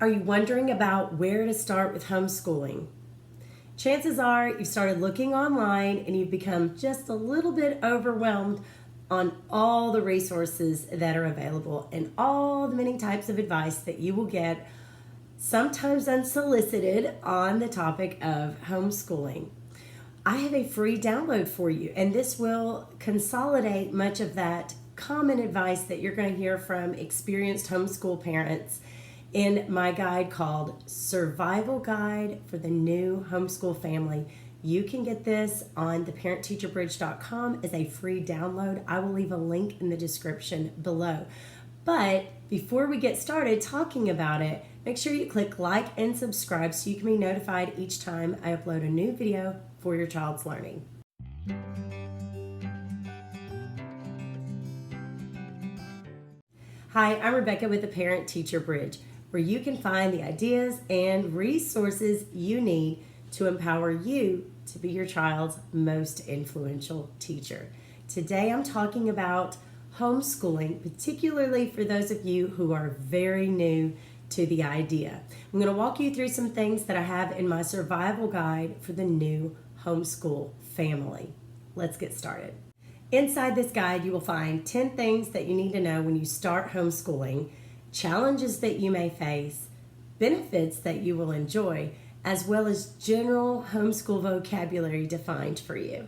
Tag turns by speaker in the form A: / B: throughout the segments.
A: Are you wondering about where to start with homeschooling? Chances are you've started looking online and you've become just a little bit overwhelmed on all the resources that are available and all the many types of advice that you will get, sometimes unsolicited, on the topic of homeschooling. I have a free download for you, and this will consolidate much of that common advice that you're going to hear from experienced homeschool parents in my guide called Survival Guide for the New Homeschool Family. You can get this on theparentteacherbridge.com as a free download. I will leave a link in the description below. But before we get started talking about it, make sure you click like and subscribe so you can be notified each time I upload a new video for your child's learning. Hi, I'm Rebecca with the Parent Teacher Bridge, where you can find the ideas and resources you need to empower you to be your child's most influential teacher. Today I'm talking about homeschooling, particularly for those of you who are very new to the idea. I'm going to walk you through some things that I have in my survival guide for the new homeschool family. Let's get started. Inside this guide, you will find 10 things that you need to know when you start homeschooling, challenges that you may face, benefits that you will enjoy, as well as general homeschool vocabulary defined for you.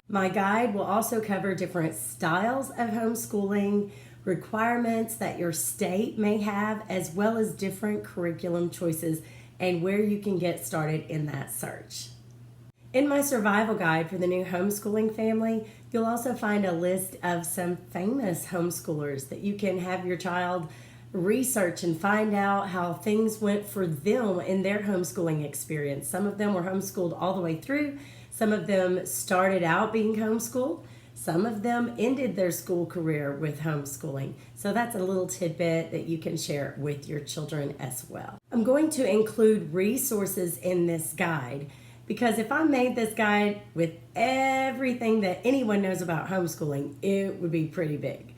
A: My guide will also cover different styles of homeschooling, requirements that your state may have, as well as different curriculum choices and where you can get started in that search. In my survival guide for the new homeschooling family, you'll also find a list of some famous homeschoolers that you can have your child research and find out how things went for them in their homeschooling experience. Some of them were homeschooled all the way through. Some of them started out being homeschooled. Some of them ended their school career with homeschooling. So that's a little tidbit that you can share with your children as well. I'm going to include resources in this guide because if I made this guide with everything that anyone knows about homeschooling, it would be pretty big.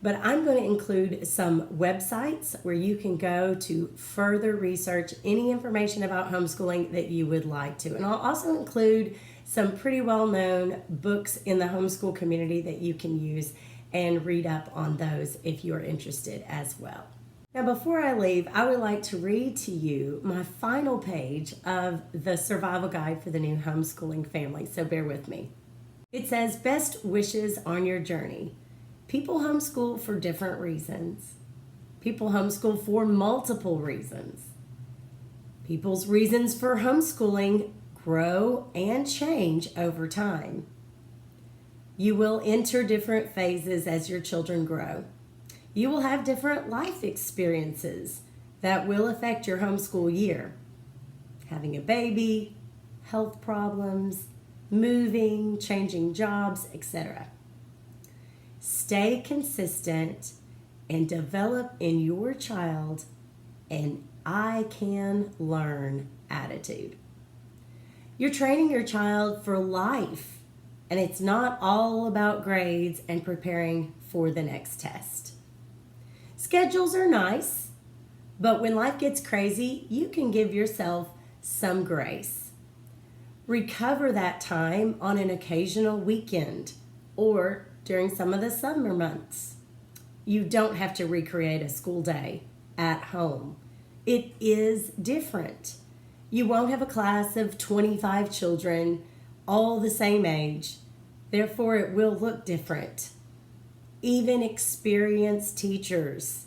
A: But I'm going to include some websites where you can go to further research any information about homeschooling that you would like to. And I'll also include some pretty well-known books in the homeschool community that you can use and read up on those if you're interested as well. Now, before I leave, I would like to read to you my final page of the survival guide for the new homeschooling family, so bear with me. It says, "Best wishes on your journey. People homeschool for different reasons. People homeschool for multiple reasons. People's reasons for homeschooling grow and change over time. You will enter different phases as your children grow. You will have different life experiences that will affect your homeschool year. Having a baby, health problems, moving, changing jobs, etc. Stay consistent and develop in your child an I can learn attitude. You're training your child for life, and it's not all about grades and preparing for the next test. Schedules are nice, but when life gets crazy, you can give yourself some grace. Recover that time on an occasional weekend or during some of the summer months. You don't have to recreate a school day at home. It is different. You won't have a class of 25 children, all the same age. Therefore, it will look different. Even experienced teachers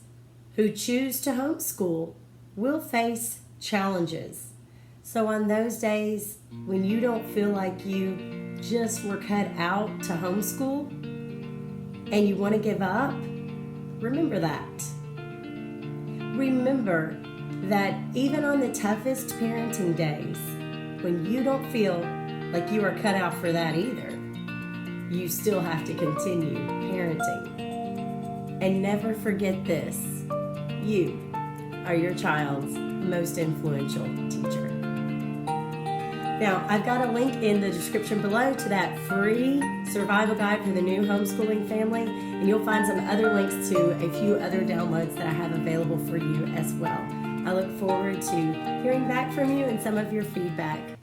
A: who choose to homeschool will face challenges. So on those days when you don't feel like you just were cut out to homeschool and you want to give up, remember that. Remember that even on the toughest parenting days, when you don't feel like you are cut out for that either, you still have to continue parenting. And never forget this: you are your child's most influential teacher. Now, I've got a link in the description below to that free survival guide for the new homeschooling family, and you'll find some other links to a few other downloads that I have available for you as well. I look forward to hearing back from you and some of your feedback.